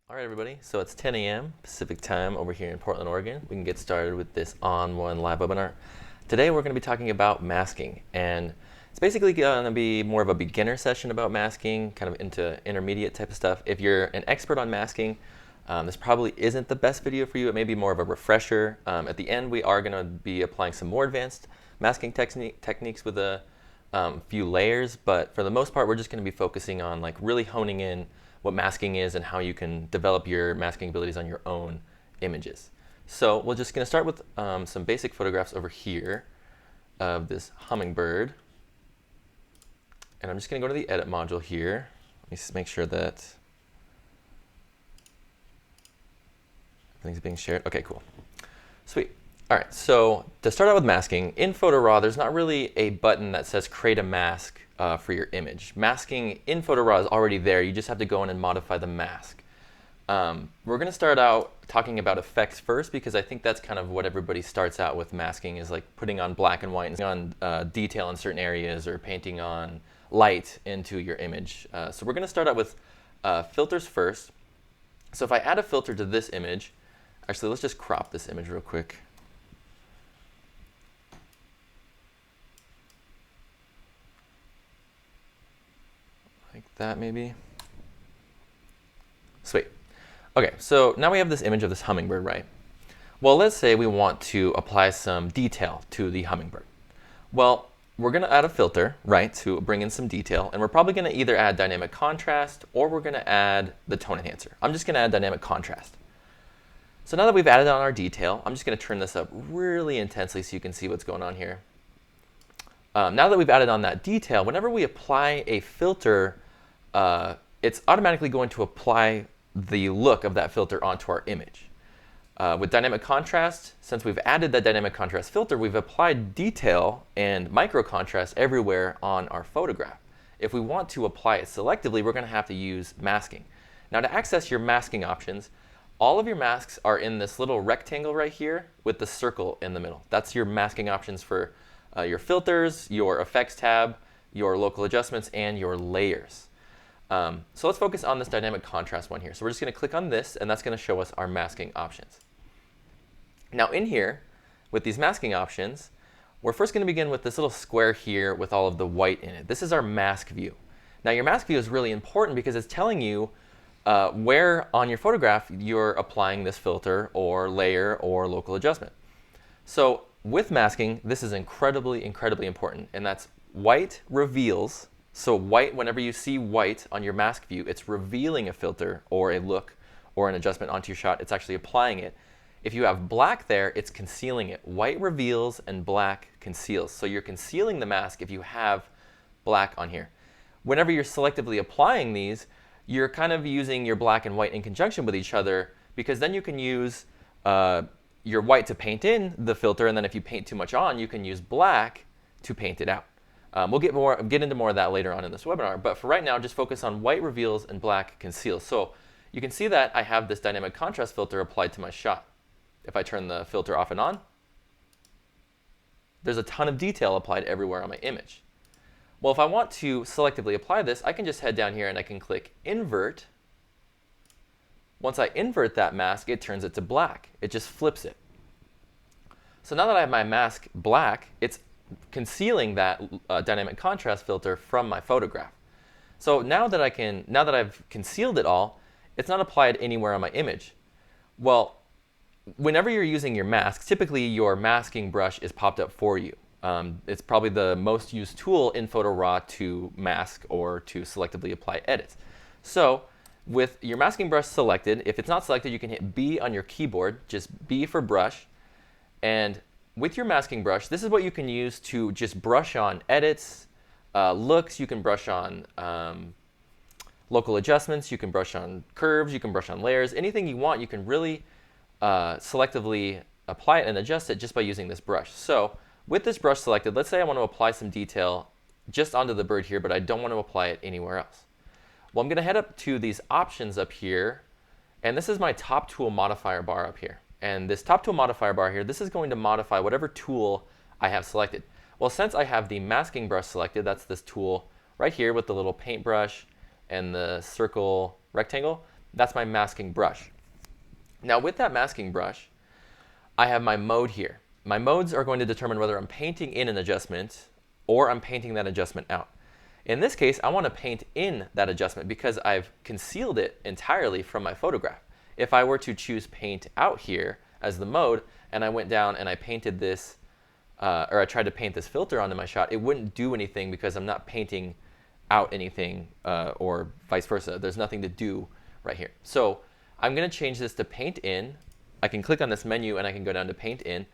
All right, everybody, so it's 10 a.m. Pacific time over here in Portland, Oregon. We can get started with this ON1 Live Webinar. Today we're going to be talking about masking, and it's basically going to be more of a beginner session about masking, kind of into intermediate type of stuff. If you're an expert on masking, this probably isn't the best video for you. It may be more of a refresher. At the end, we are going to be applying some more advanced masking techniques with a few layers, but for the most part, we're just going to be focusing on like really honing in what masking is and how you can develop your masking abilities on your own images. So we're just going to start with some basic photographs over here of this hummingbird. And I'm just going to go to the edit module here. Let me just make sure that everything's being shared. Okay, cool. Sweet. All right, so to start out with masking, in Photo Raw, there's not really a button that says create a mask for your image. Masking in Photo Raw is already there. You just have to go in and modify the mask. We're going to start out talking about effects first because I think that's kind of what everybody starts out with masking, is like putting on black and white and on detail in certain areas or painting on light into your image. So we're going to start out with filters first. So if I add a filter to this image, actually let's just crop this image real quick. Like that maybe. Sweet. Okay, so now we have this image of this hummingbird, right? Well, let's say we want to apply some detail to the hummingbird. Well, we're going to add a filter, right, to bring in some detail, and we're probably going to either add dynamic contrast or we're going to add the tone enhancer. I'm just going to add dynamic contrast. So now that we've added on our detail, I'm just going to turn this up really intensely so you can see what's going on here. Now that we've added on that detail, whenever we apply a filter, it's automatically going to apply the look of that filter onto our image. With dynamic contrast, since we've added that dynamic contrast filter, we've applied detail and micro contrast everywhere on our photograph. If we want to apply it selectively, we're going to have to use masking. Now to access your masking options, all of your masks are in this little rectangle right here with the circle in the middle. That's your masking options for your filters, your effects tab, your local adjustments, and your layers. So let's focus on this dynamic contrast one here. So we're just going to click on this, and that's going to show us our masking options. Now in here, with these masking options, we're first going to begin with this little square here with all of the white in it. This is our mask view. Now your mask view is really important because it's telling you where on your photograph you're applying this filter or layer or local adjustment. So with masking, this is incredibly, incredibly important, and that's white reveals. So white, whenever you see white on your mask view, it's revealing a filter or a look or an adjustment onto your shot. It's actually applying it. If you have black there, it's concealing it. White reveals and black conceals. So you're concealing the mask if you have black on here. Whenever you're selectively applying these, you're kind of using your black and white in conjunction with each other, because then you can use your white to paint in the filter, and then if you paint too much on, you can use black to paint it out. We'll get into more of that later on in this webinar, but for right now, just focus on white reveals and black conceals. So you can see that I have this dynamic contrast filter applied to my shot. If I turn the filter off and on, there's a ton of detail applied everywhere on my image. Well, if I want to selectively apply this, I can just head down here and I can click invert. Once I invert that mask, it turns it to black. It just flips it. So now that I have my mask black, it's concealing that dynamic contrast filter from my photograph. So now that I've concealed it all, it's not applied anywhere on my image. Well, whenever you're using your mask, typically your masking brush is popped up for you. It's probably the most used tool in Photo Raw to mask or to selectively apply edits. So with your masking brush selected, if it's not selected, you can hit B on your keyboard, just B for brush. And with your masking brush, this is what you can use to just brush on edits, looks, you can brush on local adjustments, you can brush on curves, you can brush on layers, anything you want, you can really selectively apply it and adjust it just by using this brush. So with this brush selected, let's say I want to apply some detail just onto the bird here, but I don't want to apply it anywhere else. Well, I'm going to head up to these options up here, and this is my top tool modifier bar up here. And this top tool modifier bar here, this is going to modify whatever tool I have selected. Well, since I have the masking brush selected, that's this tool right here with the little paintbrush and the circle rectangle, That's my masking brush. Now with that masking brush, I have my mode here. My modes are going to determine whether I'm painting in an adjustment or I'm painting that adjustment out. In this case, I want to paint in that adjustment because I've concealed it entirely from my photograph. If I were to choose paint out here as the mode, and I went down and I painted this, or I tried to paint this filter onto my shot, it wouldn't do anything because I'm not painting out anything, or vice versa. There's nothing to do right here. So I'm going to change this to paint in. I can click on this menu and I can go down to paint in,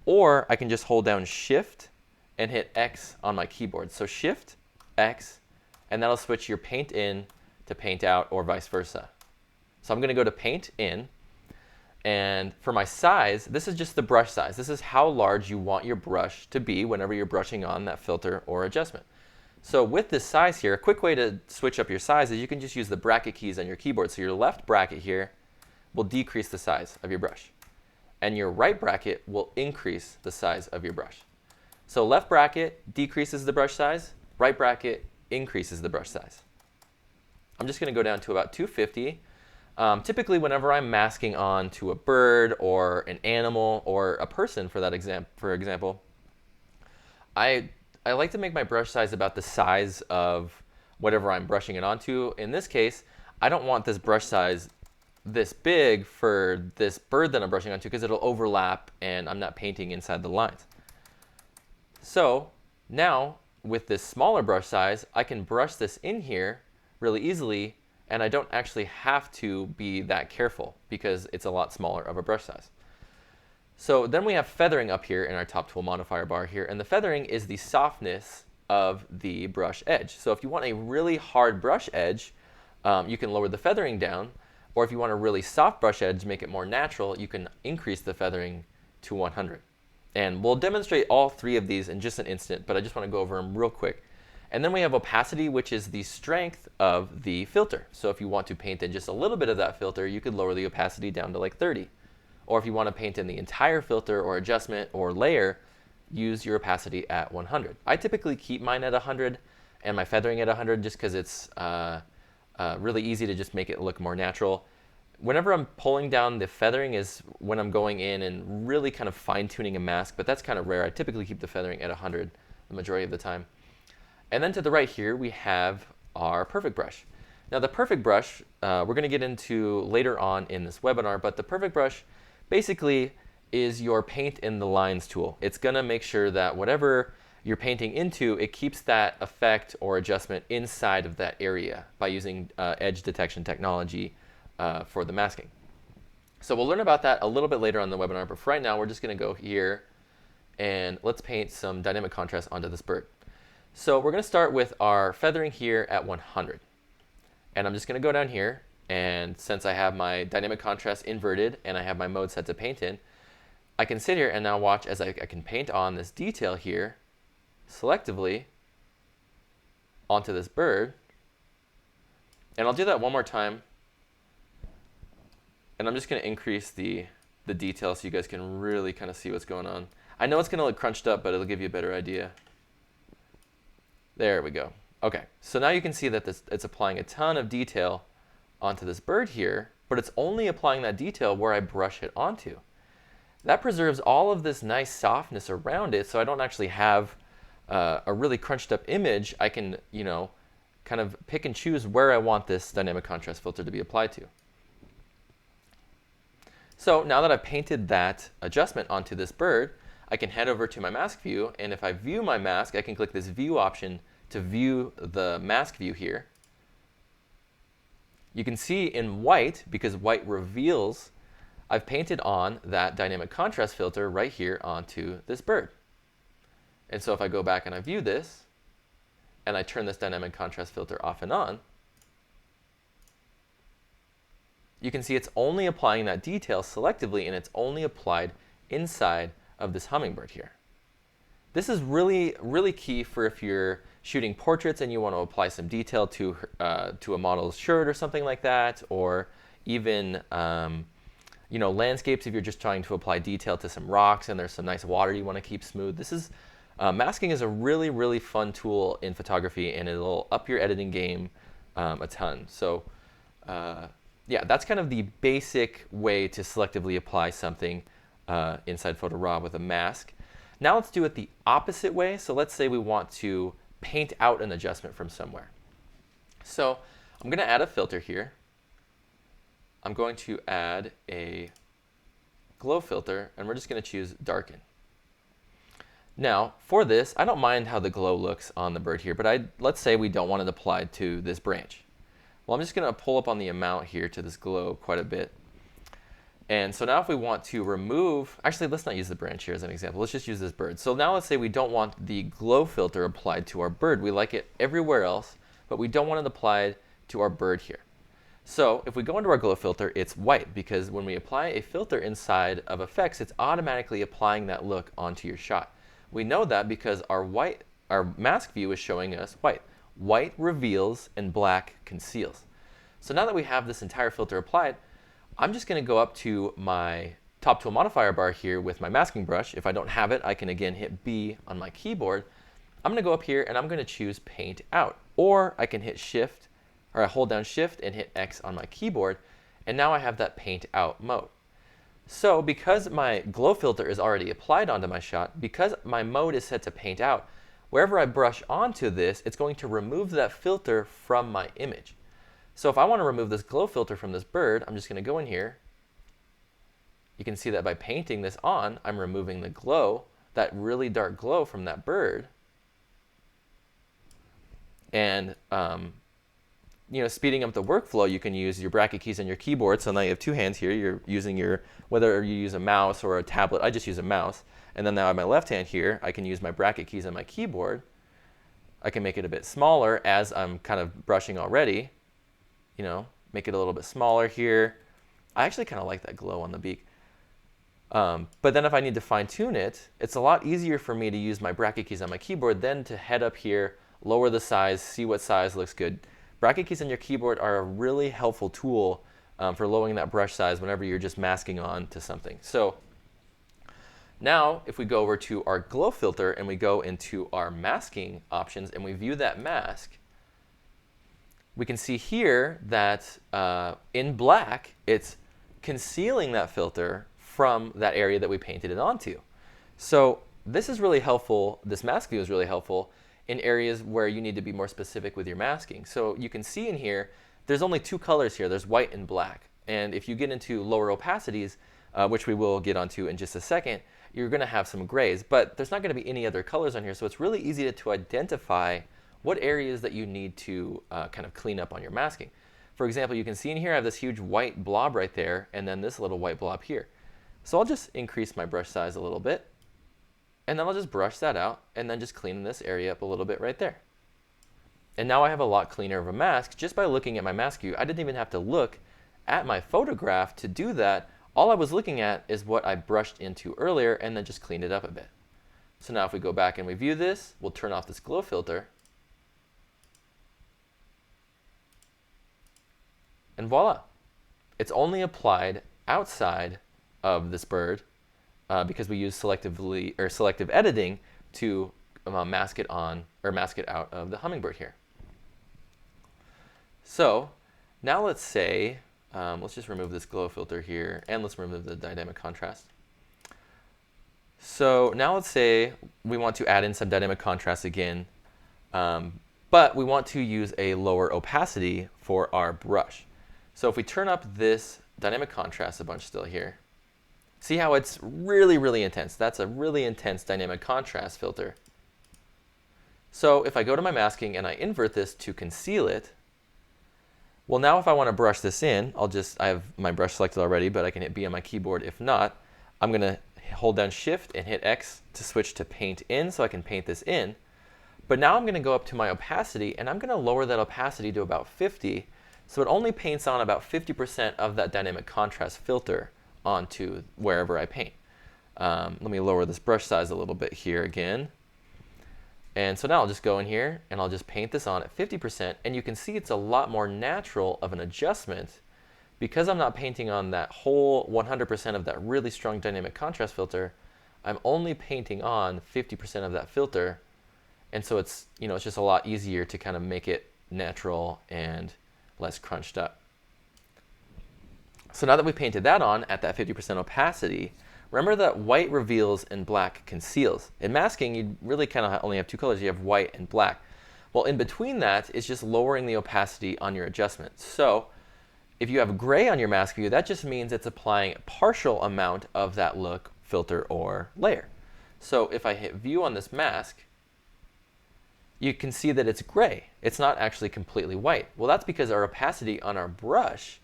or I can just hold down Shift and hit X on my keyboard. So Shift, X, and that'll switch your paint in to paint out or vice versa. So I'm going to go to paint in, and for my size, this is just the brush size. This is how large you want your brush to be whenever you're brushing on that filter or adjustment. So with this size here, a quick way to switch up your size is you can just use the bracket keys on your keyboard. So your left bracket here will decrease the size of your brush, and your right bracket will increase the size of your brush. So left bracket decreases the brush size, right bracket increases the brush size. I'm just going to go down to about 250. Typically, whenever I'm masking on to a bird or an animal or a person, for example, I like to make my brush size about the size of whatever I'm brushing it onto. In this case, I don't want this brush size this big for this bird that I'm brushing onto because it'll overlap and I'm not painting inside the lines. So now with this smaller brush size, I can brush this in here really easily, and I don't actually have to be that careful because it's a lot smaller of a brush size. So then we have feathering up here in our top tool modifier bar here, and the feathering is the softness of the brush edge. So if you want a really hard brush edge, you can lower the feathering down, or if you want a really soft brush edge, make it more natural, you can increase the feathering to 100. And we'll demonstrate all three of these in just an instant, but I just want to go over them real quick. And then we have opacity, which is the strength of the filter. So if you want to paint in just a little bit of that filter, you could lower the opacity down to like 30. Or if you want to paint in the entire filter or adjustment or layer, use your opacity at 100. I typically keep mine at 100 and my feathering at 100 just because it's really easy to just make it look more natural. Whenever I'm pulling down the feathering is when I'm going in and really kind of fine-tuning a mask, but that's kind of rare. I typically keep the feathering at 100 the majority of the time. And then to the right here, we have our perfect brush. Now the perfect brush, we're going to get into later on in this webinar, but the perfect brush basically is your paint in the lines tool. It's going to make sure that whatever you're painting into, it keeps that effect or adjustment inside of that area by using edge detection technology for the masking. So we'll learn about that a little bit later on in the webinar, but for right now, we're just going to go here and let's paint some dynamic contrast onto this bird. So we're going to start with our feathering here at 100. And I'm just going to go down here, and since I have my dynamic contrast inverted and I have my mode set to paint in, I can sit here and now watch as I can paint on this detail here selectively onto this bird. And I'll do that one more time. And I'm just going to increase the detail so you guys can really kind of see what's going on. I know it's going to look crunched up, but it'll give you a better idea. There we go. Okay, so now you can see that it's applying a ton of detail onto this bird here, but it's only applying that detail where I brush it onto. That preserves all of this nice softness around it, so I don't actually have a really crunched up image. I can, kind of pick and choose where I want this dynamic contrast filter to be applied to. So now that I've painted that adjustment onto this bird, I can head over to my mask view, and if I view my mask, I can click this view option to view the mask view here. You can see in white, because white reveals, I've painted on that dynamic contrast filter right here onto this bird. And so if I go back and I view this, and I turn this dynamic contrast filter off and on, you can see it's only applying that detail selectively, and it's only applied inside of this hummingbird here. This is really, really key for if you're shooting portraits and you want to apply some detail to a model's shirt or something like that, or even landscapes if you're just trying to apply detail to some rocks and there's some nice water you want to keep smooth. This is masking is a really, really fun tool in photography, and it'll up your editing game a ton. So yeah, that's kind of the basic way to selectively apply something inside Photo Raw with a mask. Now let's do it the opposite way. So let's say we want to paint out an adjustment from somewhere. So I'm going to add a filter here. I'm going to add a glow filter, and we're just going to choose darken. Now, for this, I don't mind how the glow looks on the bird here, but let's say we don't want it applied to this branch. Well, I'm just going to pull up on the amount here to this glow quite a bit. And so now if we want to remove, actually let's not use the branch here as an example, let's just use this bird. So now let's say we don't want the glow filter applied to our bird. We like it everywhere else, but we don't want it applied to our bird here. So if we go into our glow filter, it's white, because when we apply a filter inside of effects, it's automatically applying that look onto your shot. We know that because our mask view is showing us white. White reveals and black conceals. So now that we have this entire filter applied, I'm just going to go up to my top tool modifier bar here with my masking brush. If I don't have it, I can again hit B on my keyboard. I'm going to go up here and I'm going to choose paint out, or I can hit shift, or I hold down shift and hit X on my keyboard, and now I have that paint out mode. So because my glow filter is already applied onto my shot, because my mode is set to paint out, wherever I brush onto this, it's going to remove that filter from my image. So if I want to remove this glow filter from this bird, I'm just going to go in here. You can see that by painting this on, I'm removing the glow, that really dark glow from that bird. And speeding up the workflow, you can use your bracket keys on your keyboard. So now you have two hands here. You're using whether you use a mouse or a tablet. I just use a mouse. And then now I have my left hand here. I can use my bracket keys on my keyboard. I can make it a bit smaller as I'm kind of brushing already. Make it a little bit smaller here. I actually kind of like that glow on the beak. But then if I need to fine tune it, it's a lot easier for me to use my bracket keys on my keyboard than to head up here, lower the size, see what size looks good. Bracket keys on your keyboard are a really helpful tool for lowering that brush size whenever you're just masking on to something. So now if we go over to our glow filter and we go into our masking options and we view that mask, we can see here that in black, it's concealing that filter from that area that we painted it onto. So this is really helpful. This mask view is really helpful in areas where you need to be more specific with your masking. So you can see in here, there's only two colors here. There's white and black. And if you get into lower opacities, which we will get onto in just a second, you're going to have some grays. But there's not going to be any other colors on here. So it's really easy to identify what areas that you need to kind of clean up on your masking. For example, you can see in here I have this huge white blob right there, and then this little white blob here. So I'll just increase my brush size a little bit, and then I'll just brush that out, and then just clean this area up a little bit right there. And now I have a lot cleaner of a mask just by looking at my mask view. I didn't even have to look at my photograph to do that. All I was looking at is what I brushed into earlier and then just cleaned it up a bit. So now if we go back and we view this, we'll turn off this glow filter. And voila, it's only applied outside of this bird because we use selective editing to mask it on or mask it out of the hummingbird here. So now let's say, let's just remove this glow filter here and let's remove the dynamic contrast. So now let's say we want to add in some dynamic contrast again, but we want to use a lower opacity for our brush. So if we turn up this dynamic contrast a bunch still here, see how it's really, really intense. That's a really intense dynamic contrast filter. So if I go to my masking and I invert this to conceal it, well, now if I want to brush this in, I have my brush selected already, but I can hit B on my keyboard. If not, I'm going to hold down Shift and hit X to switch to paint in so I can paint this in. But now I'm going to go up to my opacity and I'm going to lower that opacity to about 50. So it only paints on about 50% of that dynamic contrast filter onto wherever I paint. Let me lower this brush size a little bit here again. And so now I'll just go in here and I'll just paint this on at 50%. And you can see it's a lot more natural of an adjustment because I'm not painting on that whole 100% of that really strong dynamic contrast filter. I'm only painting on 50% of that filter. And so it's just a lot easier to kind of make it natural and less crunched up. So now that we painted that on at that 50% opacity, remember that white reveals and black conceals. In masking, you really kind of only have two colors. You have white and black. Well, in between that is just lowering the opacity on your adjustment. So if you have gray on your mask view, that just means it's applying a partial amount of that look, filter, or layer. So if I hit view on this mask, you can see that it's gray. It's not actually completely white. Well, that's because our opacity on our brush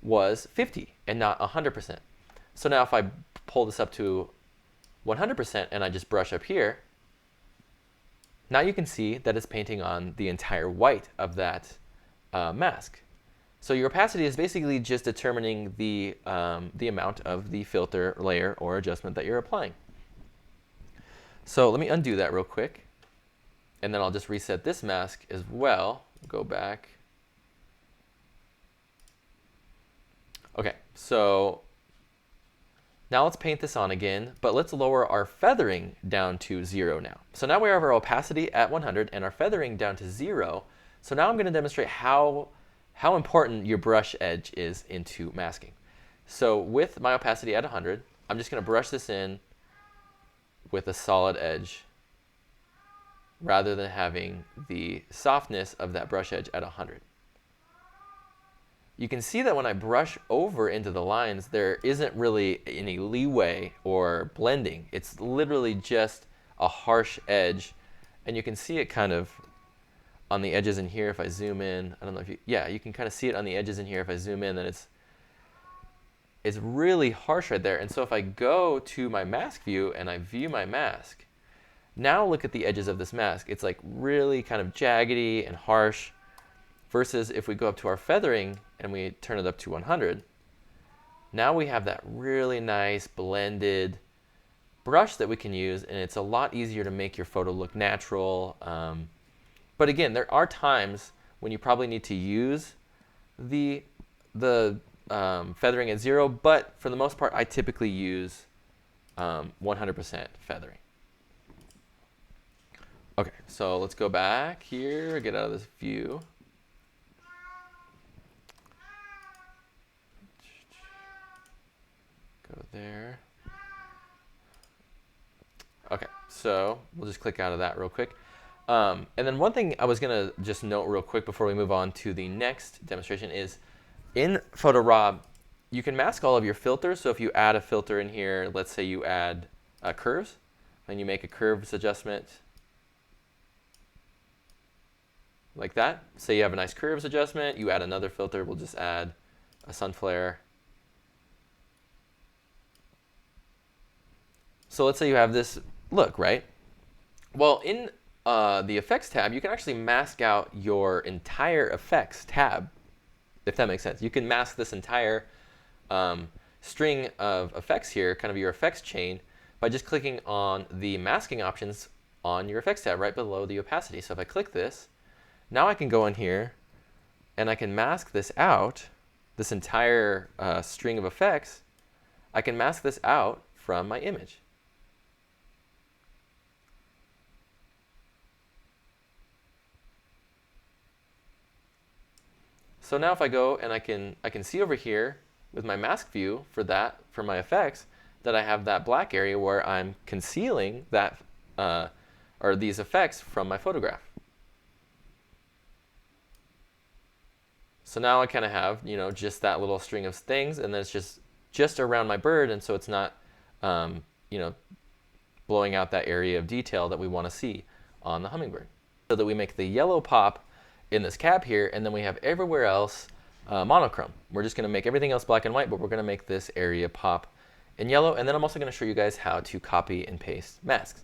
was 50 and not 100%. So now if I pull this up to 100% and I just brush up here, now you can see that it's painting on the entire white of that mask. So your opacity is basically just determining the amount of the filter, layer, or adjustment that you're applying. So let me undo that real quick. And then I'll just reset this mask as well. Go back. Okay, so now let's paint this on again, but let's lower our feathering down to 0 now. So now we have our opacity at 100 and our feathering down to 0. So now I'm going to demonstrate how important your brush edge is into masking. So with my opacity at 100, I'm just going to brush this in with a solid edge rather than having the softness of that brush edge at 100. You can see that when I brush over into the lines, there isn't really any leeway or blending. It's literally just a harsh edge, and you can see it kind of on the edges in here. If I zoom in, I don't know if you can kind of see it on the edges in here. If I zoom in, then it's really harsh right there. And so if I go to my mask view and I view my mask, now look at the edges of this mask. It's like really kind of jaggedy and harsh, versus if we go up to our feathering and we turn it up to 100, now we have that really nice blended brush that we can use, and it's a lot easier to make your photo look natural. But again, there are times when you probably need to use the feathering at 0, but for the most part, I typically use 100% feathering. Okay, so let's go back here, get out of this view. Go there. Okay, so we'll just click out of that real quick. And then one thing I was going to just note real quick before we move on to the next demonstration is in Photo Raw, you can mask all of your filters. So if you add a filter in here, let's say you add curves, and you make a curves adjustment like that. Say you have a nice curves adjustment, you add another filter, we'll just add a sun flare. So let's say you have this look, right? Well, in the effects tab, you can actually mask out your entire effects tab, if that makes sense. You can mask this entire string of effects here, kind of your effects chain, by just clicking on the masking options on your effects tab right below the opacity. So if I click this, now I can go in here and I can mask this out, this entire string of effects. I can mask this out from my image. So now if I go and I can see over here with my mask view for my effects, that I have that black area where I'm concealing that or these effects from my photograph. So now I kind of have, just that little string of things, and then it's just around my bird, and so it's not, blowing out that area of detail that we want to see on the hummingbird. So that we make the yellow pop in this cap here, and then we have everywhere else monochrome. We're just going to make everything else black and white, but we're going to make this area pop in yellow, and then I'm also going to show you guys how to copy and paste masks.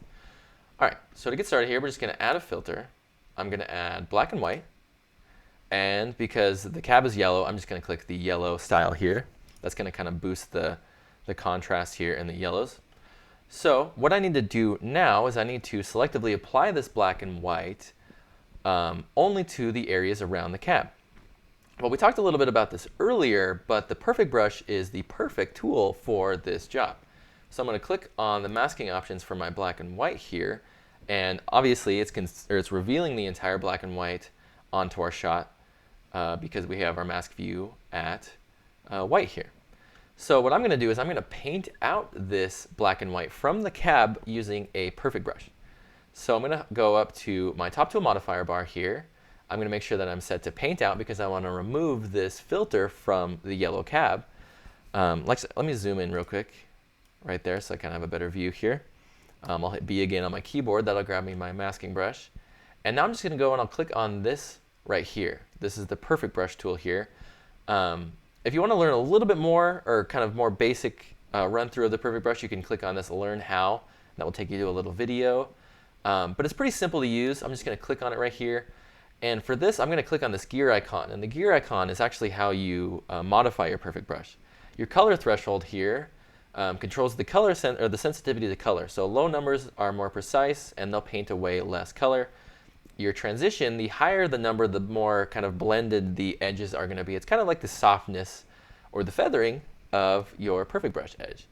All right, so to get started here, we're just going to add a filter. I'm going to add black and white, and because the cab is yellow, I'm just going to click the yellow style here. That's going to kind of boost the contrast here in the yellows. So what I need to do now is I need to selectively apply this black and white only to the areas around the cab. Well, we talked a little bit about this earlier, but the perfect brush is the perfect tool for this job. So I'm going to click on the masking options for my black and white here, and obviously it's revealing the entire black and white onto our shot because we have our mask view at white here. So what I'm going to do is I'm going to paint out this black and white from the cab using a perfect brush. So I'm going to go up to my top tool modifier bar here. I'm going to make sure that I'm set to paint out because I want to remove this filter from the yellow cab. Let me zoom in real quick right there so I kind of have a better view here. I'll hit B again on my keyboard. That'll grab me my masking brush. And now I'm just going to go and I'll click on this right here. This is the perfect brush tool here. If you want to learn a little bit more or kind of more basic run through of the perfect brush, you can click on this Learn How. That will take you to a little video. But it's pretty simple to use. I'm just going to click on it right here. And for this, I'm going to click on this gear icon. And the gear icon is actually how you modify your perfect brush. Your color threshold here controls the color or the sensitivity to color. So low numbers are more precise and they'll paint away less color. Your transition, the higher the number, the more kind of blended the edges are going to be. It's kind of like the softness or the feathering of your perfect brush edge.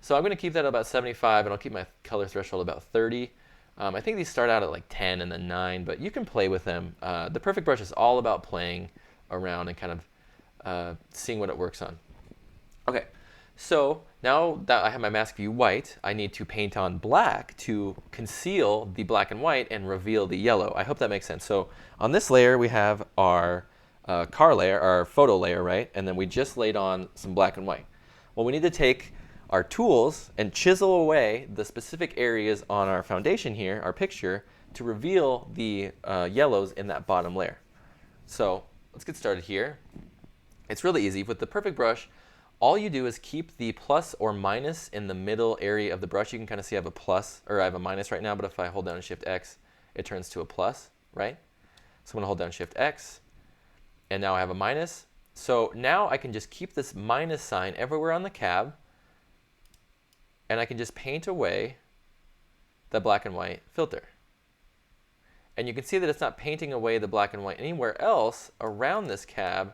So I'm going to keep that at about 75 and I'll keep my color threshold about 30. I think these start out at like 10 and then 9, but you can play with them. The perfect brush is all about playing around and kind of seeing what it works on. Okay, so now that I have my mask view white, I need to paint on black to conceal the black and white and reveal the yellow. I hope that makes sense. So on this layer, we have our car layer, our photo layer, right? And then we just laid on some black and white. Well, we need to take our tools and chisel away the specific areas on our foundation here, our picture, to reveal the yellows in that bottom layer. So let's get started here. It's really easy. With the perfect brush, all you do is keep the plus or minus in the middle area of the brush. You can kind of see I have a plus, or I have a minus right now, but if I hold down Shift X, it turns to a plus, right? So I'm going to hold down Shift X, and now I have a minus. So now I can just keep this minus sign everywhere on the cab, and I can just paint away the black and white filter. And you can see that it's not painting away the black and white anywhere else around this cab.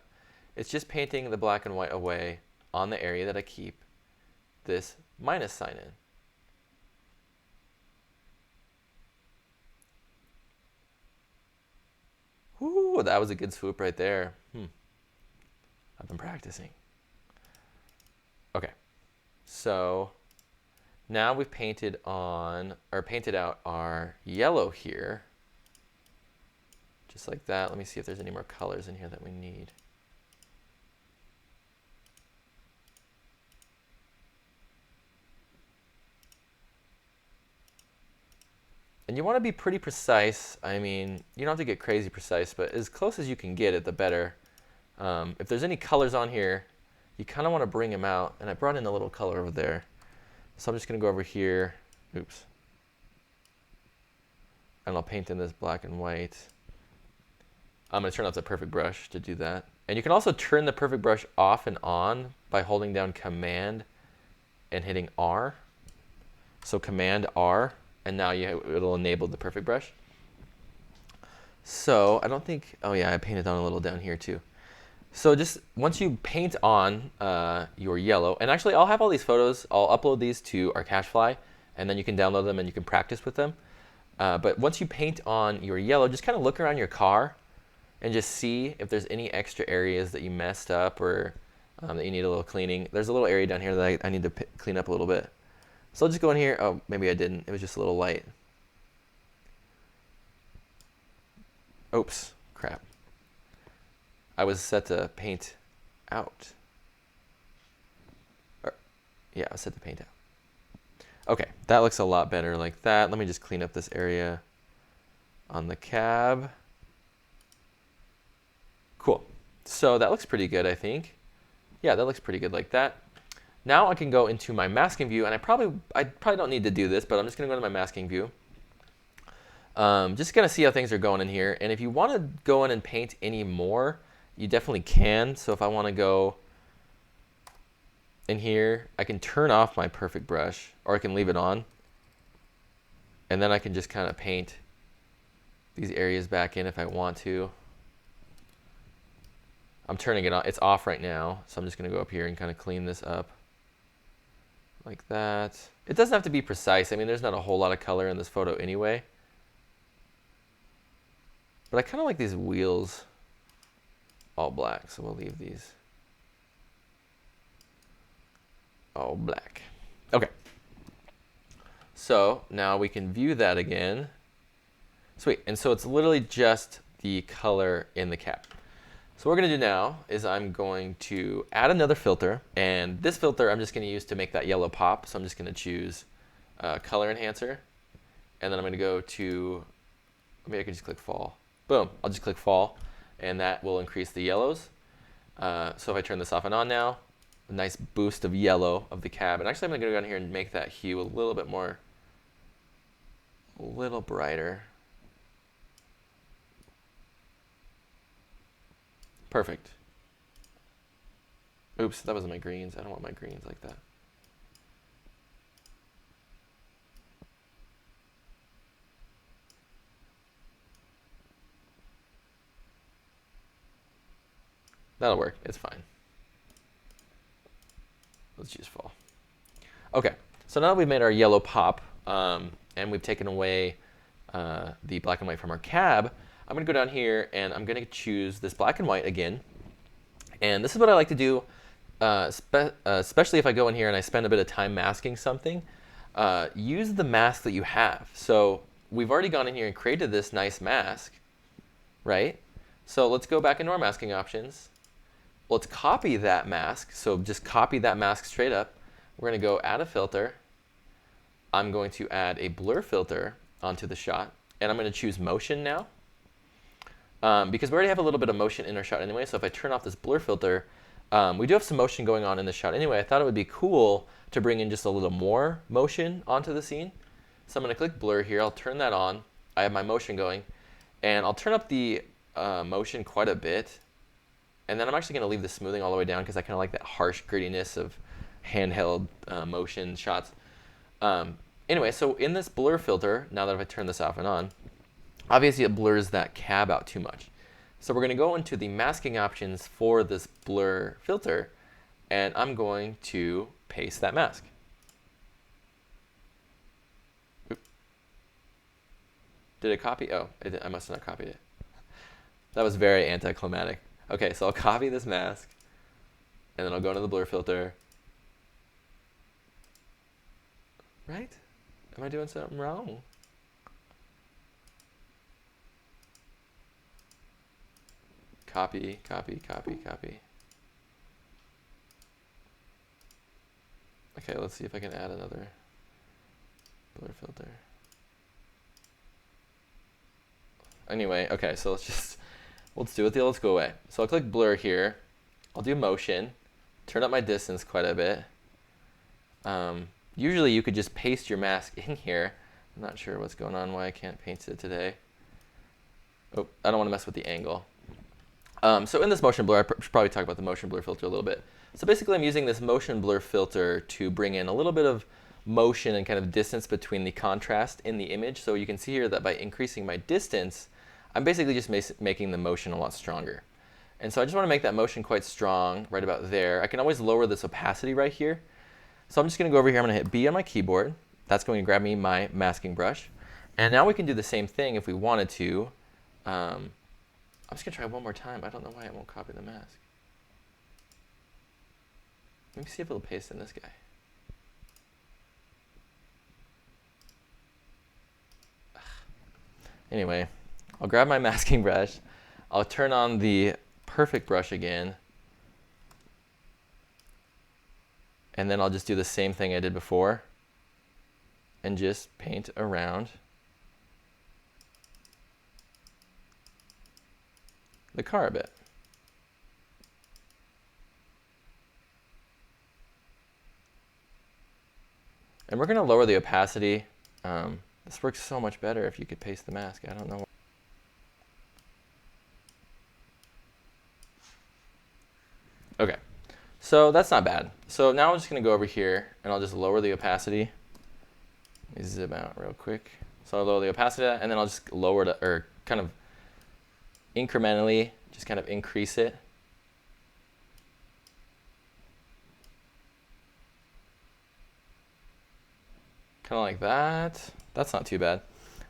It's just painting the black and white away on the area that I keep this minus sign in. Whoo, that was a good swoop right there. I've been practicing. Okay, so now we've painted on, or painted out our yellow here. Just like that. Let me see if there's any more colors in here that we need. And you want to be pretty precise. I mean, you don't have to get crazy precise, but as close as you can get it, the better. If there's any colors on here, you kind of want to bring them out. And I brought in a little color over there. So I'm just going to go over here. Oops. And I'll paint in this black and white. I'm going to turn off the perfect brush to do that. And you can also turn the perfect brush off and on by holding down Command and hitting R. So Command R. And now it'll enable the perfect brush. So I don't think, oh yeah, I painted on a little down here too. So just once you paint on your yellow, and actually I'll have all these photos, I'll upload these to our CacheFly, and then you can download them and you can practice with them. But once you paint on your yellow, just kind of look around your car and just see if there's any extra areas that you messed up or that you need a little cleaning. There's a little area down here that I need to clean up a little bit. So I'll just go in here. Oh, maybe I didn't. It was just a little light. Oops, crap. I was set to paint out. Yeah, I was set to paint out. Okay, that looks a lot better like that. Let me just clean up this area on the cab. Cool. So that looks pretty good, I think. Yeah, that looks pretty good like that. Now I can go into my masking view, and I probably don't need to do this, but I'm just going to go to my masking view. Just going to see how things are going in here. And if you want to go in and paint any more, you definitely can. So if I want to go in here, I can turn off my perfect brush, or I can leave it on. And then I can just kind of paint these areas back in if I want to. I'm turning it on. It's off right now, so I'm just going to go up here and kind of clean this up. Like that. It doesn't have to be precise. I mean, there's not a whole lot of color in this photo anyway. But I kind of like these wheels all black, so we'll leave these. all black. Okay. So now we can view that again. Sweet. And so it's literally just the color in the cap. So what we're going to do now is I'm going to add another filter. And this filter I'm just going to use to make that yellow pop. So I'm just going to choose color enhancer. And then I'm going to go to, maybe I can just click fall. Boom. I'll just click fall. And that will increase the yellows. So if I turn this off and on now, a nice boost of yellow of the cab. And actually I'm going to go down here and make that hue a little bit more, a little brighter. Perfect. Oops, that wasn't my greens. I don't want my greens like that. That'll work. It's fine. Let's choose fall. Okay, so now that we've made our yellow pop and we've taken away the black and white from our cab, I'm going to go down here and I'm going to choose this black and white again. And this is what I like to do, especially if I go in here and I spend a bit of time masking something. Use the mask that you have. So we've already gone in here and created this nice mask, right? So let's go back into our masking options. Let's copy that mask. So just copy that mask straight up. We're going to go add a filter. I'm going to add a blur filter onto the shot. And I'm going to choose motion now. Because we already have a little bit of motion in our shot anyway. So if I turn off this blur filter, we do have some motion going on in the shot anyway. I thought it would be cool to bring in just a little more motion onto the scene. So I'm going to click blur here. I'll turn that on. I have my motion going. And I'll turn up the motion quite a bit. And then I'm actually going to leave the smoothing all the way down because I kind of like that harsh grittiness of handheld motion shots. Anyway, so in this blur filter, now that if I turn this off and on, obviously it blurs that cab out too much. So we're going to go into the masking options for this blur filter, and I'm going to paste that mask. Oop. Did it copy? Oh, I must have not copied it. That was very anticlimactic. Okay, so I'll copy this mask, and then I'll go into the blur filter. Right? Am I doing something wrong? Copy, copy, copy, copy. Okay, let's see if I can add another blur filter. Anyway, okay, so let's do it. Let's go away. So I'll click blur here. I'll do motion, turn up my distance quite a bit. Usually you could just paste your mask in here. I'm not sure what's going on, why I can't paste it today. Oh, I don't want to mess with the angle. So in this motion blur, I should probably talk about the motion blur filter a little bit. So basically I'm using this motion blur filter to bring in a little bit of motion and kind of distance between the contrast in the image. So you can see here that by increasing my distance, I'm basically just making the motion a lot stronger. And so I just want to make that motion quite strong right about there. I can always lower this opacity right here. So I'm just going to go over here, I'm going to hit B on my keyboard. That's going to grab me my masking brush. And now we can do the same thing if we wanted to. I'm just going to try one more time. I don't know why it won't copy the mask. Let me see if it'll paste in this guy. Anyway, I'll grab my masking brush. I'll turn on the perfect brush again. And then I'll just do the same thing I did before and just paint around the car a bit. And we're going to lower the opacity. This works so much better if you could paste the mask. I don't know. Okay, so that's not bad. So now I'm just going to go over here and I'll just lower the opacity. Let me zip out real quick. So I'll lower the opacity and then I'll just lower it, or kind of incrementally, just kind of increase it. Kind of like that. That's not too bad.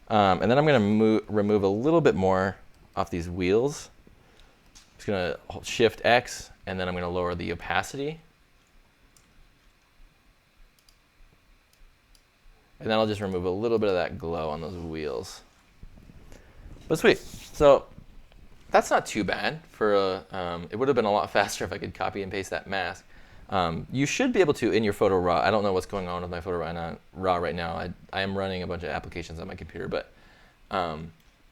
And then I'm going to remove a little bit more off these wheels. I'm just going to Shift X, and then I'm going to lower the opacity. And that'll just remove a little bit of that glow on those wheels. But sweet. So that's not too bad. For it would have been a lot faster if I could copy and paste that mask. You should be able to in your photo raw. I don't know what's going on with my photo raw right now. I am running a bunch of applications on my computer, but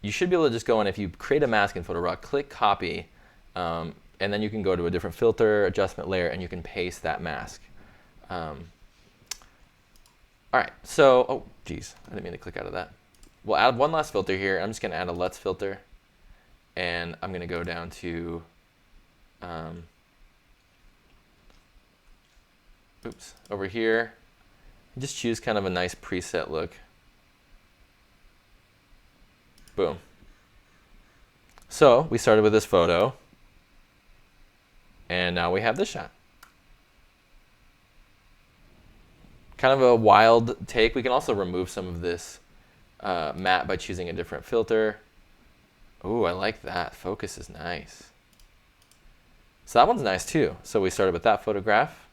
you should be able to just go in, if you create a mask in photo raw, click copy, and then you can go to a different filter, adjustment layer, and you can paste that mask. All right, so, oh, geez, I didn't mean to click out of that. We'll add one last filter here. I'm just going to add a LUTs filter, and I'm going to go down to, over here, just choose kind of a nice preset look. Boom. So we started with this photo, and now we have this shot. Kind of a wild take. We can also remove some of this matte by choosing a different filter. Ooh, I like that. Focus is nice. So that one's nice too. So we started with that photograph,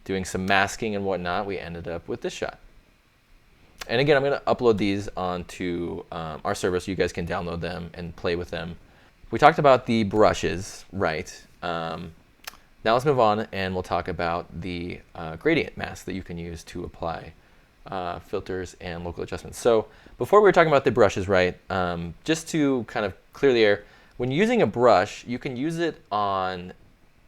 doing some masking and whatnot. We ended up with this shot. And again, I'm going to upload these onto our server so you guys can download them and play with them. We talked about the brushes, right? Now let's move on and we'll talk about the gradient mask that you can use to apply filters and local adjustments. So before we were talking about the brushes, right? Just to kind of clear the air, when using a brush, you can use it on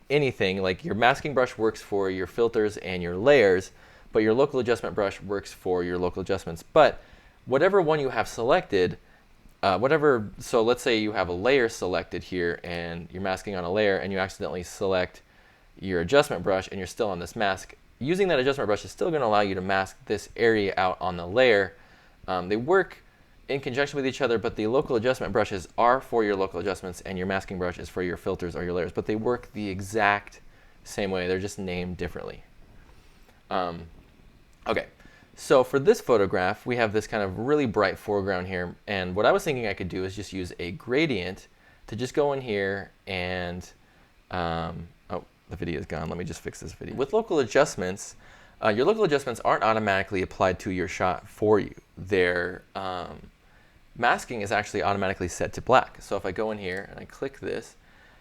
anything. Like your masking brush works for your filters and your layers, but your local adjustment brush works for your local adjustments. But whatever one you have selected, so let's say you have a layer selected here and you're masking on a layer and you accidentally select your adjustment brush and you're still on this mask, using that adjustment brush is still going to allow you to mask this area out on the layer. They work in conjunction with each other, but the local adjustment brushes are for your local adjustments and your masking brush is for your filters or your layers, but they work the exact same way. They're just named differently. Okay, so for this photograph, we have this kind of really bright foreground here, and what I was thinking I could do is just use a gradient to just go in here and, oh, the video is gone. Let me just fix this video. With local adjustments, your local adjustments aren't automatically applied to your shot for you. Their masking is actually automatically set to black. So if I go in here and I click this,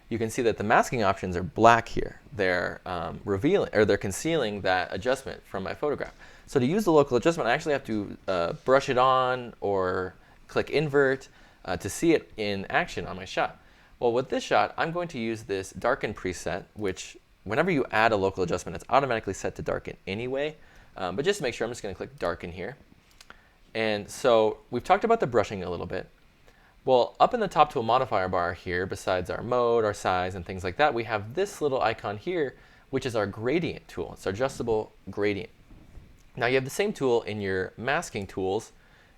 you can see that the masking options are black here. They're they're concealing that adjustment from my photograph. So to use the local adjustment, I actually have to brush it on or click invert to see it in action on my shot. Well, with this shot, I'm going to use this darken preset, which whenever you add a local adjustment, it's automatically set to darken anyway. But just to make sure, I'm just going to click darken here. And so we've talked about the brushing a little bit. Well, up in the top tool modifier bar here, besides our mode, our size, and things like that, we have this little icon here, which is our gradient tool. It's our adjustable gradient. Now you have the same tool in your masking tools.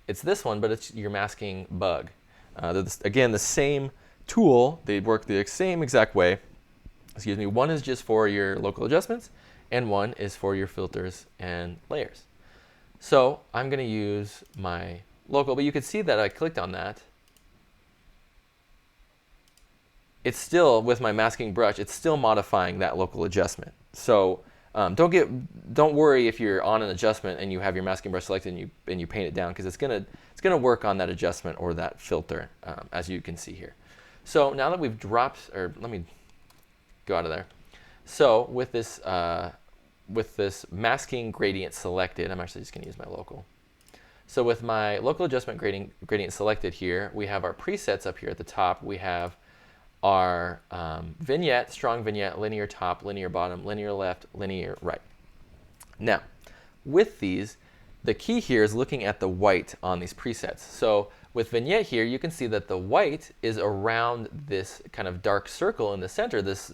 It's this one, but it's your masking bug. Again, the same tool. They work the same exact way. Excuse me. One is just for your local adjustments, and one is for your filters and layers. So I'm going to use my local, but you can see that I clicked on that. It's still, with my masking brush, it's still modifying that local adjustment. So don't worry if you're on an adjustment and you have your masking brush selected and you paint it down, because it's gonna work on that adjustment or that filter, as you can see here. So now that we've dropped, or let me go out of there. So with this masking gradient selected, I'm actually just gonna use my local. So with my local adjustment gradient selected here, we have our presets up here at the top. We have our vignette, strong vignette, linear top, linear bottom, linear left, linear right. Now, with these, the key here is looking at the white on these presets. So with vignette here, you can see that the white is around this kind of dark circle in the center, this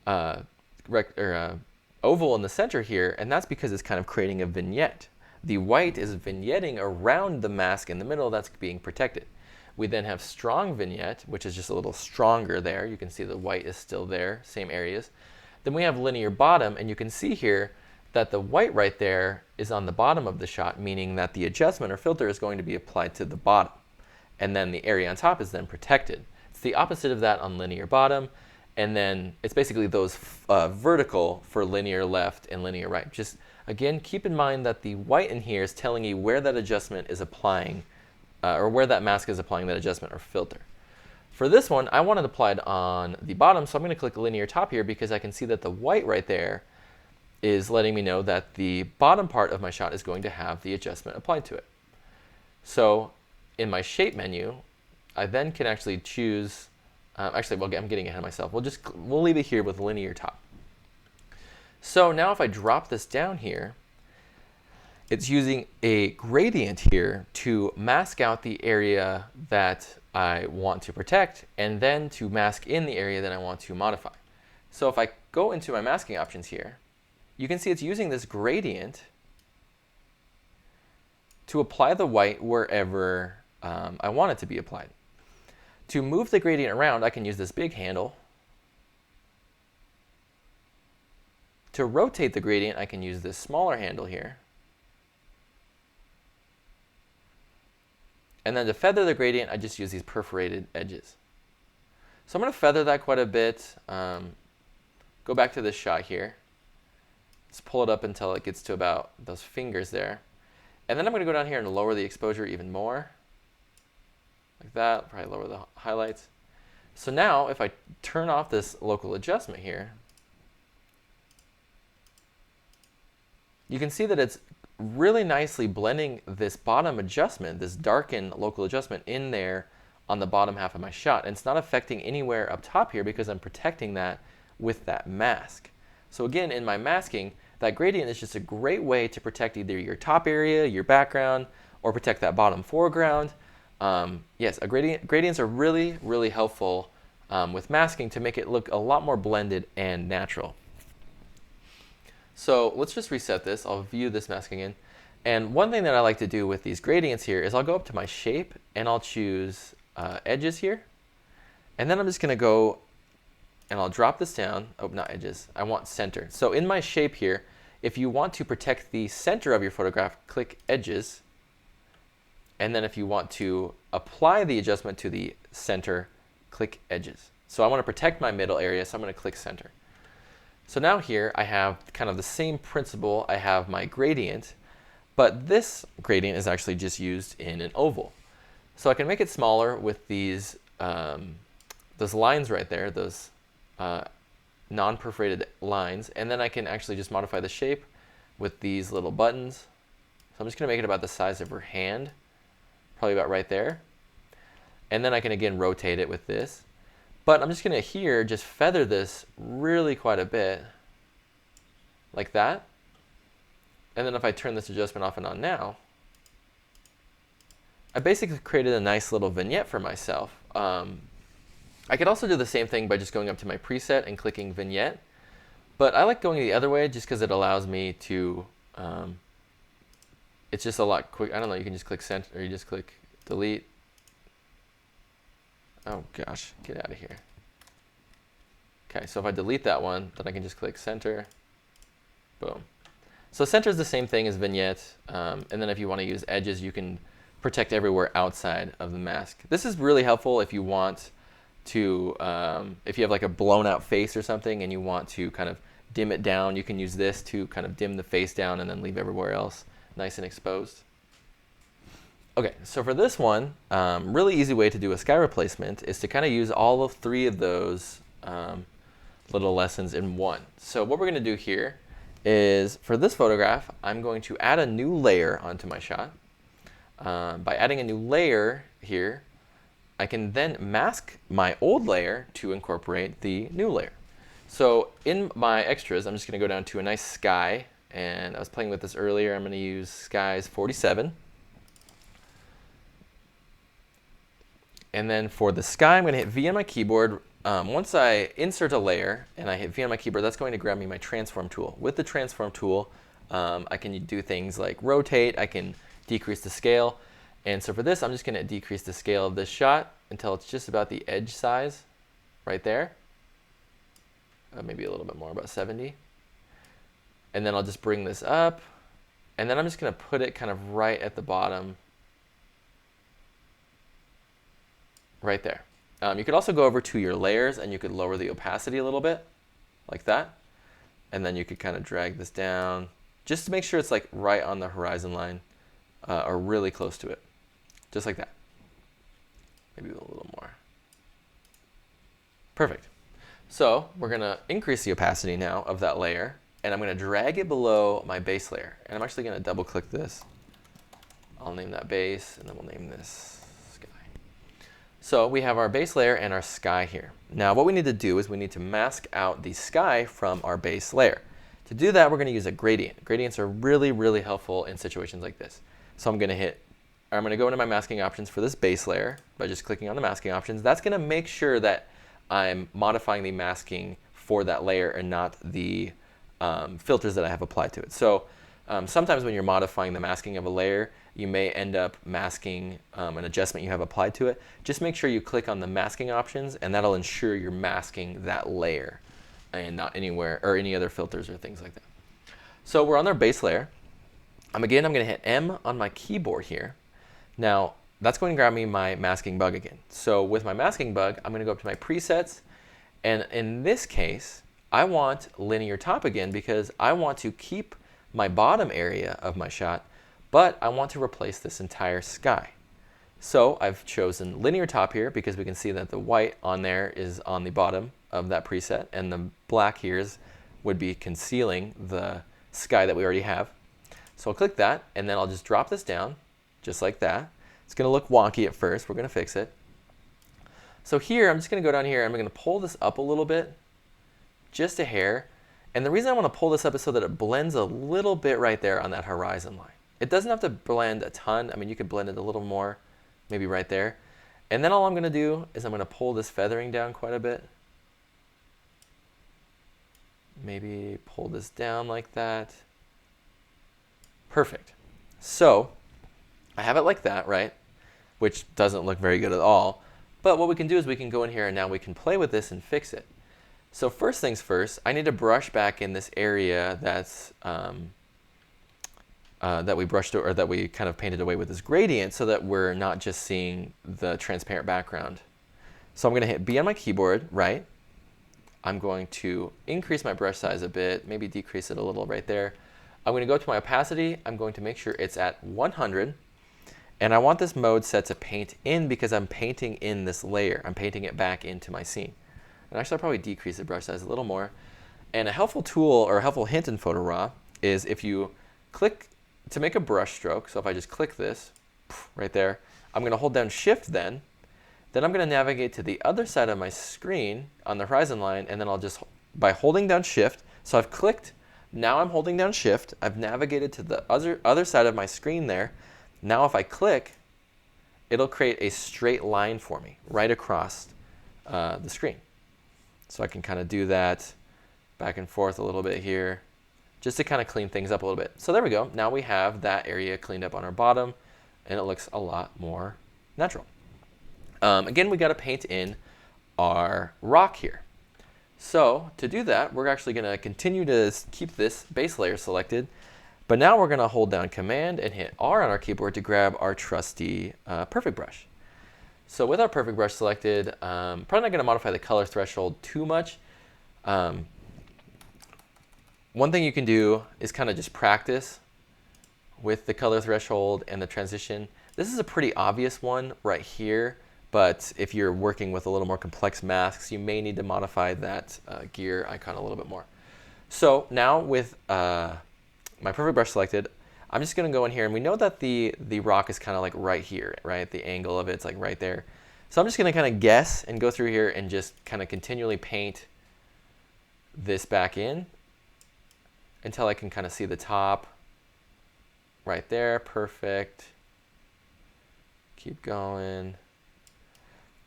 oval in the center here, and that's because it's kind of creating a vignette. The white is vignetting around the mask in the middle that's being protected. We then have strong vignette, which is just a little stronger there. You can see the white is still there, same areas. Then we have linear bottom, and you can see here that the white right there is on the bottom of the shot, meaning that the adjustment or filter is going to be applied to the bottom. And then the area on top is then protected. It's the opposite of that on linear bottom. And then it's basically those vertical for linear left and linear right. Just Again, keep in mind that the white in here is telling you where that adjustment is applying, or where that mask is applying that adjustment or filter. For this one, I want it applied on the bottom, so I'm going to click linear top here because I can see that the white right there is letting me know that the bottom part of my shot is going to have the adjustment applied to it. So in my shape menu, I then can actually choose, actually, well, I'm getting ahead of myself. We'll leave it here with linear top. So now if I drop this down here, it's using a gradient here to mask out the area that I want to protect and then to mask in the area that I want to modify. So if I go into my masking options here, you can see it's using this gradient to apply the white wherever I want it to be applied. To move the gradient around, I can use this big handle. To rotate the gradient, I can use this smaller handle here. And then to feather the gradient, I just use these perforated edges. So I'm going to feather that quite a bit. Go back to this shot here. Let's pull it up until it gets to about those fingers there. And then I'm going to go down here and lower the exposure even more. Like that, probably lower the highlights. So now if I turn off this local adjustment here, you can see that it's really nicely blending this bottom adjustment, this darken local adjustment in there on the bottom half of my shot. And it's not affecting anywhere up top here because I'm protecting that with that mask. So again, in my masking, that gradient is just a great way to protect either your top area, your background, or protect that bottom foreground. Yes, gradients are really, really helpful with masking to make it look a lot more blended and natural. So let's just reset this. I'll view this masking in. And one thing that I like to do with these gradients here is I'll go up to my shape and I'll choose edges here. And then I'm just going to go and I'll drop this down. Oh, not edges. I want center. So in my shape here, if you want to protect the center of your photograph, click edges. And then if you want to apply the adjustment to the center, click edges. So I want to protect my middle area, so I'm going to click center. So now here I have kind of the same principle. I have my gradient, but this gradient is actually just used in an oval. So I can make it smaller with these those lines right there, those non-perforated lines, and then I can actually just modify the shape with these little buttons. So I'm just going to make it about the size of her hand, probably about right there. And then I can again rotate it with this. But I'm just going to here just feather this really quite a bit, like that. And then if I turn this adjustment off and on now, I basically created a nice little vignette for myself. I could also do the same thing by just going up to my preset and clicking Vignette. But I like going the other way just because it allows me to, it's just a lot quick. I don't know, you can just click Center or you just click Delete. Oh gosh, get out of here. Okay, so if I delete that one, then I can just click Center. Boom. So center is the same thing as Vignette. And then if you want to use edges, you can protect everywhere outside of the mask. This is really helpful if you want to, if you have like a blown out face or something and you want to kind of dim it down, you can use this to kind of dim the face down and then leave everywhere else nice and exposed. Okay, so for this one, really easy way to do a sky replacement is to kind of use all of three of those little lessons in one. So what we're going to do here is for this photograph, I'm going to add a new layer onto my shot. By adding a new layer here, I can then mask my old layer to incorporate the new layer. So in my extras, I'm just going to go down to a nice sky, and I was playing with this earlier. I'm going to use skies 47. And then for the sky, I'm going to hit V on my keyboard. Once I insert a layer and I hit V on my keyboard, that's going to grab me my transform tool. With the transform tool, I can do things like rotate, I can decrease the scale. And so for this, I'm just going to decrease the scale of this shot until it's just about the edge size right there. Maybe a little bit more, about 70. And then I'll just bring this up. And then I'm just going to put it kind of right at the bottom. Right there. You could also go over to your layers and you could lower the opacity a little bit, like that. And then you could kind of drag this down just to make sure it's like right on the horizon line or really close to it, just like that. Maybe a little more. Perfect. So we're going to increase the opacity now of that layer, and I'm going to drag it below my base layer. And I'm actually going to double click this. I'll name that base, and then we'll name this sky. So we have our base layer and our sky here. Now what we need to do is we need to mask out the sky from our base layer. To do that, we're going to use a gradient. Gradients are really, really helpful in situations like this. So I'm going to go into my masking options for this base layer by just clicking on the masking options. That's going to make sure that I'm modifying the masking for that layer and not the filters that I have applied to it. So sometimes when you're modifying the masking of a layer, you may end up masking an adjustment you have applied to it. Just make sure you click on the masking options, and that'll ensure you're masking that layer and not anywhere or any other filters or things like that. So we're on our base layer. Again, I'm going to hit M on my keyboard here. Now, that's going to grab me my masking bug again. So with my masking bug, I'm going to go up to my presets. And in this case, I want linear top again because I want to keep my bottom area of my shot, but I want to replace this entire sky. So I've chosen linear top here because we can see that the white on there is on the bottom of that preset, and the black here would be concealing the sky that we already have. So I'll click that, and then I'll just drop this down just like that. It's going to look wonky at first. We're going to fix it. So here, I'm just going to go down here. I'm going to pull this up a little bit, just a hair. And the reason I want to pull this up is so that it blends a little bit right there on that horizon line. It doesn't have to blend a ton. I mean, you could blend it a little more, maybe right there. And then all I'm going to do is I'm going to pull this feathering down quite a bit. Maybe pull this down like that. Perfect. So I have it like that, right? Which doesn't look very good at all. But what we can do is we can go in here and now we can play with this and fix it. So first things first, I need to brush back in this area that's that we brushed or that we kind of painted away with this gradient so that we're not just seeing the transparent background. So I'm going to hit B on my keyboard, right? I'm going to increase my brush size a bit, maybe decrease it a little right there. I'm going to go to my opacity. I'm going to make sure it's at 100. And I want this mode set to paint in because I'm painting in this layer. I'm painting it back into my scene. And actually, I'll probably decrease the brush size a little more. And a helpful tool or a helpful hint in Photo Raw is if you click to make a brush stroke. So if I just click this right there, I'm going to hold down Shift then. Then I'm going to navigate to the other side of my screen on the horizon line. And then I'll just, by holding down Shift, so I've clicked. Now I'm holding down Shift. I've navigated to the other side of my screen there. Now if I click, it'll create a straight line for me right across the screen. So I can kind of do that back and forth a little bit here just to kind of clean things up a little bit. So there we go. Now we have that area cleaned up on our bottom, and it looks a lot more natural. Again, we got to paint in our rock here. So to do that, we're actually going to continue to keep this base layer selected. But now we're going to hold down Command and hit R on our keyboard to grab our trusty Perfect Brush. So with our Perfect Brush selected, probably not going to modify the color threshold too much. One thing you can do is kind of just practice with the color threshold and the transition. This is a pretty obvious one right here, but if you're working with a little more complex masks, you may need to modify that gear icon a little bit more. So now with my Perfect Brush selected, I'm just going to go in here, and we know that the rock is kind of like right here, right? The angle of it's like right there. So I'm just going to kind of guess and go through here and just kind of continually paint this back in until I can kind of see the top right there. Perfect. Keep going.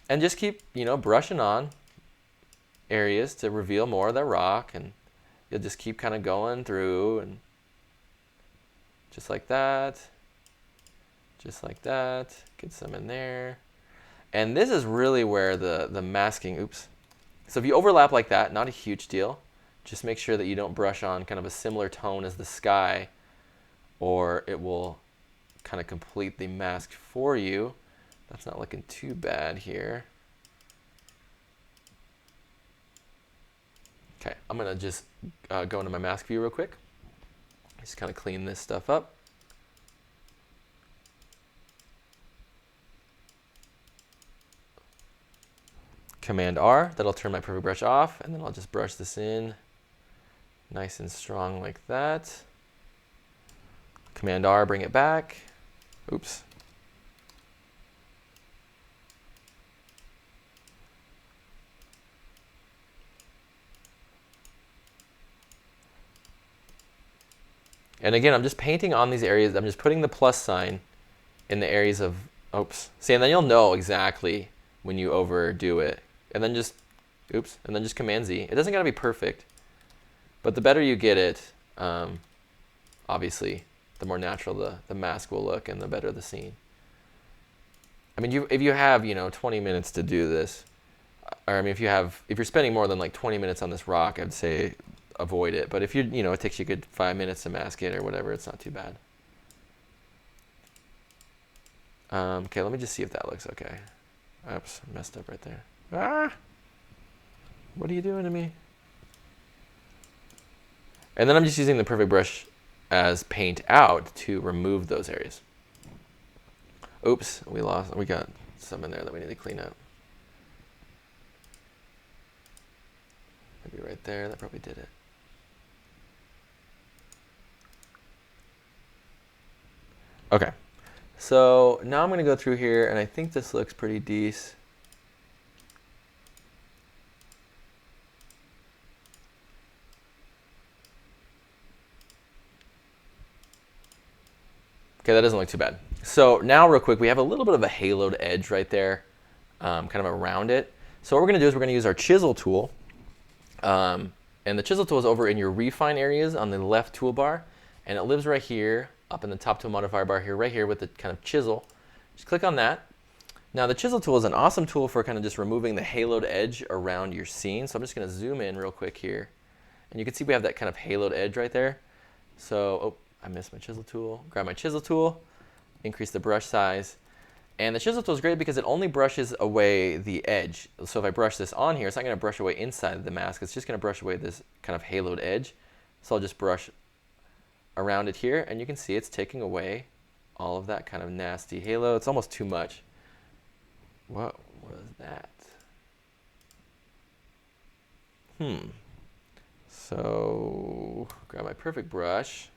And just keep, brushing on areas to reveal more of that rock, and you'll just keep kind of going through and just like that, just like that, get some in there. And this is really where the masking, oops. So if you overlap like that, not a huge deal. Just make sure that you don't brush on kind of a similar tone as the sky, or it will kind of complete the mask for you. That's not looking too bad here. Okay, I'm gonna just go into my mask view real quick. Just kind of clean this stuff up. Command R, that'll turn my perfect brush off, and then I'll just brush this in nice and strong like that. Command R, bring it back. Oops. And again, I'm just painting on these areas. I'm just putting the plus sign in the areas of, oops. See, and then you'll know exactly when you overdo it. And then just, oops, and then just Command Z. It doesn't gotta be perfect, but the better you get it, obviously, the more natural the mask will look and the better the scene. I mean, if you have, 20 minutes to do this, or I mean, if you're spending more than like 20 minutes on this rock, I'd say avoid it. But if it takes you a good 5 minutes to mask it or whatever, it's not too bad. Okay, let me just see if that looks okay. Oops, I messed up right there. Ah! What are you doing to me? And then I'm just using the perfect brush as paint out to remove those areas. Oops, we got some in there that we need to clean up. Maybe right there, that probably did it. Okay, so now I'm going to go through here, and I think this looks pretty decent. Okay, that doesn't look too bad. So now real quick, we have a little bit of a haloed edge right there, kind of around it. So what we're going to do is we're going to use our Chisel Tool. And the Chisel Tool is over in your refine areas on the left toolbar, and it lives right here, up in the top tool modifier bar here, right here with the kind of chisel. Just click on that. Now the Chisel Tool is an awesome tool for kind of just removing the haloed edge around your scene. So I'm just going to zoom in real quick here. And you can see we have that kind of haloed edge right there. So, oh, I missed my Chisel Tool. Grab my Chisel Tool, increase the brush size. And the Chisel Tool is great because it only brushes away the edge. So if I brush this on here, it's not going to brush away inside the mask. It's just going to brush away this kind of haloed edge. So I'll just brush around it here, and you can see it's taking away all of that kind of nasty halo. It's almost too much. What was that? So grab my perfect brush.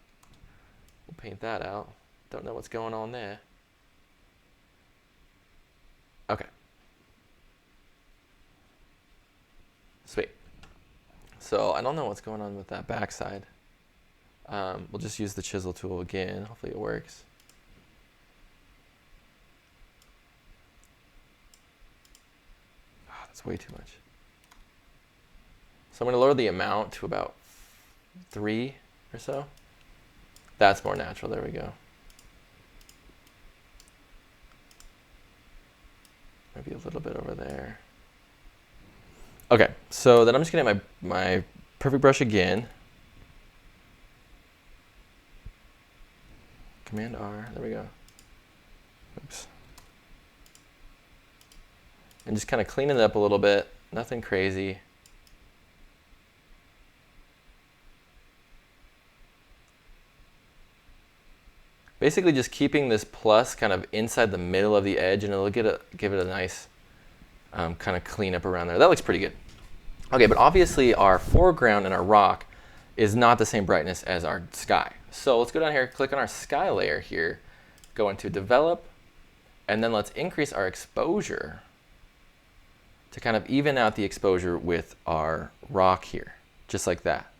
We'll paint that out. Don't know what's going on there. Okay. Sweet. So I don't know what's going on with that backside. We'll just use the Chisel Tool again. Hopefully it works. Oh, that's way too much. So I'm going to lower the amount to about 3 or so. That's more natural. There we go. Maybe a little bit over there. Okay, so then I'm just going to get my perfect brush again. Command R, there we go. Oops. And just kind of clean it up a little bit, nothing crazy. Basically just keeping this plus kind of inside the middle of the edge, and it'll give it a nice kind of clean up around there. That looks pretty good. Okay, but obviously our foreground and our rock is not the same brightness as our sky. So let's go down here, click on our sky layer here, go into develop, and then let's increase our exposure to kind of even out the exposure with our rock here, just like that.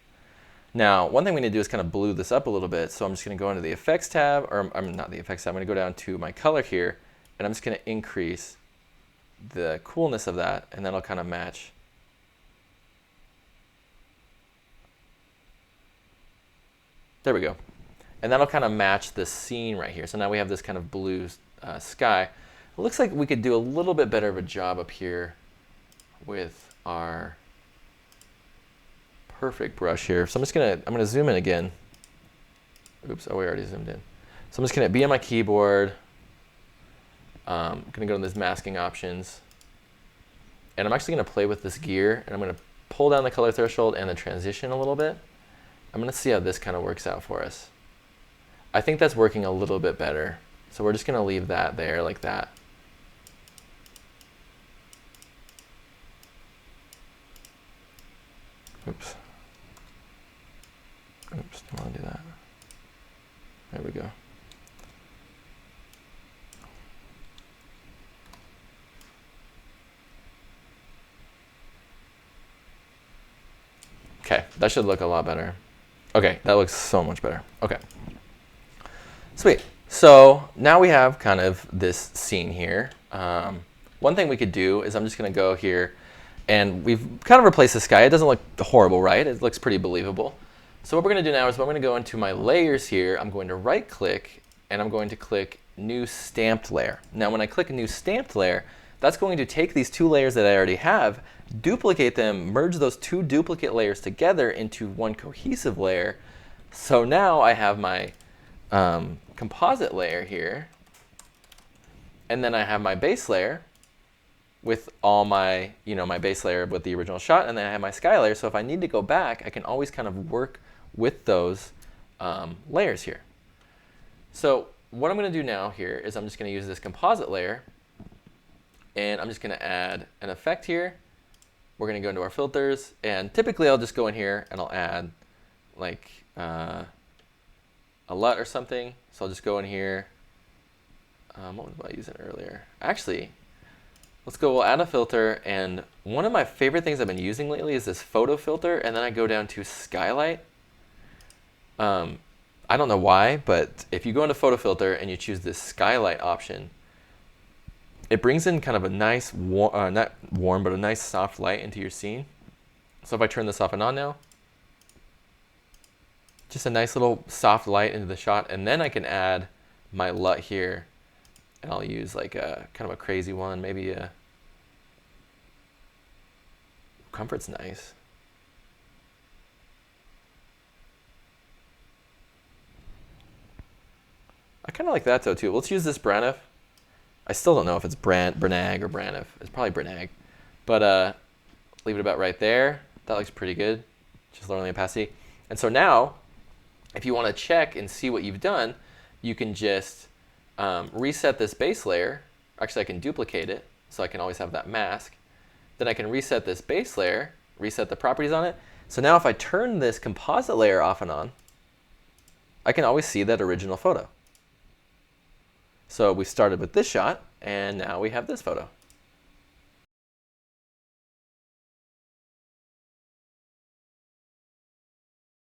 Now, one thing we need to do is kind of blue this up a little bit. So I'm just going to go into the effects tab, or I'm not the effects tab. I'm going to go down to my color here, and I'm just going to increase the coolness of that, and that'll kind of match. There we go. And that'll kind of match the scene right here. So now we have this kind of blue sky. It looks like we could do a little bit better of a job up here with our perfect brush here. So I'm gonna zoom in again. Oops, oh, we already zoomed in. So I'm just gonna be on my keyboard. I'm gonna go to these masking options. And I'm actually gonna play with this gear, and I'm gonna pull down the color threshold and the transition a little bit. I'm going to see how this kind of works out for us. I think that's working a little bit better. So we're just going to leave that there like that. Oops. Oops, don't want to do that. There we go. Okay, that should look a lot better. Okay, that looks so much better. Okay. Sweet. So now we have kind of this scene here. One thing we could do is I'm just going to go here, and we've kind of replaced the sky. It doesn't look horrible, right? It looks pretty believable. So what we're going to do now is I'm going to go into my layers here. I'm going to right click, and I'm going to click New Stamped Layer. Now when I click New Stamped Layer, that's going to take these two layers that I already have, duplicate them, merge those two duplicate layers together into one cohesive layer. So now I have my composite layer here, and then I have my base layer with all my, my base layer with the original shot, and then I have my sky layer. So if I need to go back, I can always kind of work with those layers here. So what I'm going to do now here is I'm just going to use this composite layer, and I'm just going to add an effect here. We're going to go into our filters, and typically I'll just go in here and I'll add like a LUT or something. So I'll just go in here. What was I using earlier? Actually, we'll add a filter, and one of my favorite things I've been using lately is this photo filter, and then I go down to skylight. I don't know why, but if you go into photo filter and you choose this skylight option, it brings in kind of a nice, not warm, but a nice soft light into your scene. So if I turn this off and on now, just a nice little soft light into the shot, and then I can add my LUT here, and I'll use like a kind of a crazy one, maybe a comfort's nice. I kind of like that though too. Let's use this Branagh. I still don't know if it's Branagh or Branagh. It's probably Branagh, but leave it about right there. That looks pretty good. Just lowering the opacity. And so now, if you want to check and see what you've done, you can just reset this base layer. Actually, I can duplicate it, so I can always have that mask. Then I can reset this base layer, reset the properties on it. So now if I turn this composite layer off and on, I can always see that original photo. So we started with this shot, and now we have this photo.